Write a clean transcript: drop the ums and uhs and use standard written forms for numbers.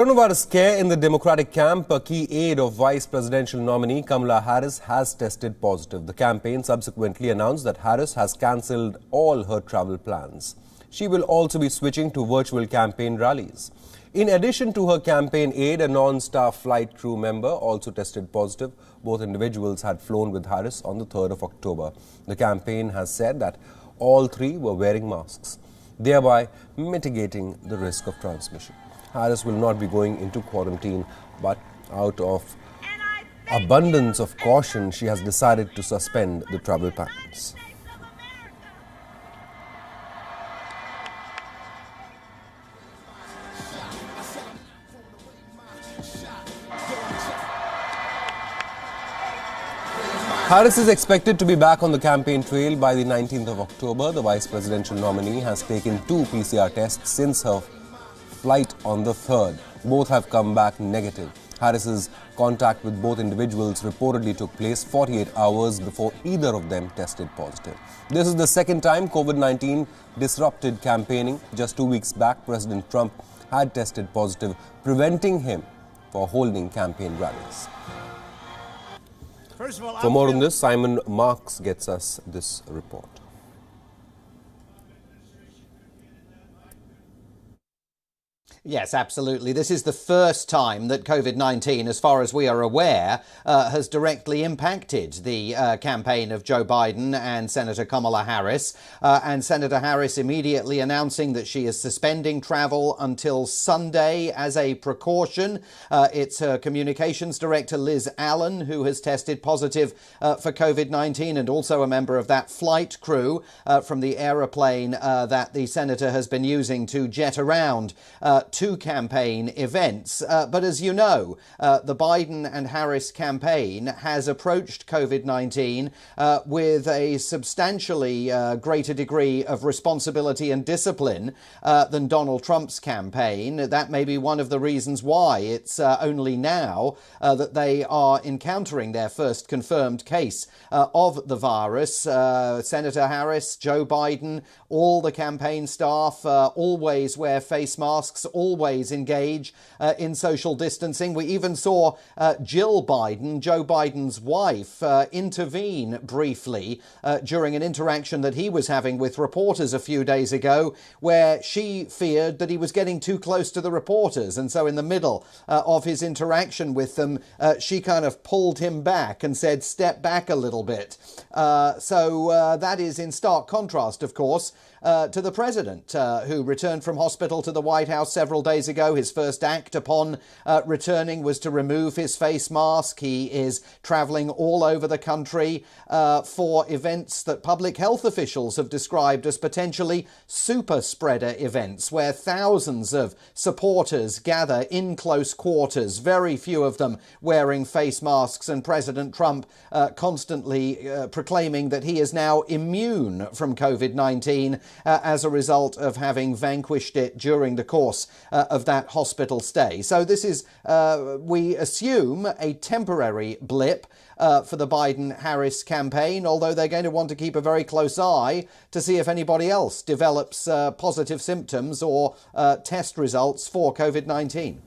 Coronavirus scare in the Democratic camp, a key aide of Vice Presidential nominee Kamala Harris has tested positive. The campaign subsequently announced that Harris has cancelled all her travel plans. She will also be switching to virtual campaign rallies. In addition to her campaign aide, a non-staff flight crew member also tested positive. Both individuals had flown with Harris on the 3rd of October. The campaign has said that all three were wearing masks, thereby mitigating the risk of transmission. Harris will not be going into quarantine, but out of abundance of caution, she has decided to suspend the travel plans. Harris is expected to be back on the campaign trail by the 19th of October. The vice presidential nominee has taken 2 PCR tests since her flight on the 3rd. Both have come back negative. Harris's contact with both individuals reportedly took place 48 hours before either of them tested positive. This is the second time COVID-19 disrupted campaigning. Just 2 weeks back, President Trump had tested positive, preventing him from holding campaign rallies. For more on this, Simon Marks gets us this report. Yes, absolutely. This is the first time that COVID-19, as far as we are aware, has directly impacted the campaign of Joe Biden and Senator Kamala Harris. And Senator Harris immediately announcing that she is suspending travel until Sunday as a precaution. It's her communications director, Liz Allen, who has tested positive for COVID-19 and also a member of that flight crew from the aeroplane that the senator has been using to jet around to campaign events. But as you know, the Biden and Harris campaign has approached COVID-19 with a substantially greater degree of responsibility and discipline than Donald Trump's campaign. That may be one of the reasons why it's only now that they are encountering their first confirmed case of the virus. Senator Harris, Joe Biden, all the campaign staff always wear face masks, always engage in social distancing. We even saw Jill Biden, Joe Biden's wife, intervene briefly during an interaction that he was having with reporters a few days ago, where she feared that he was getting too close to the reporters. And so in the middle of his interaction with them, she kind of pulled him back and said, "Step back a little bit." So that is in stark contrast, of course, to the president, who returned from hospital to the White House several days ago. His first act upon returning was to remove his face mask. He is travelling all over the country for events that public health officials have described as potentially super spreader events, where thousands of supporters gather in close quarters, very few of them wearing face masks, and President Trump constantly proclaiming that he is now immune from COVID-19 as a result of having vanquished it during the course of that hospital stay. So this is, we assume, a temporary blip for the Biden-Harris campaign, although they're going to want to keep a very close eye to see if anybody else develops positive symptoms or test results for COVID-19.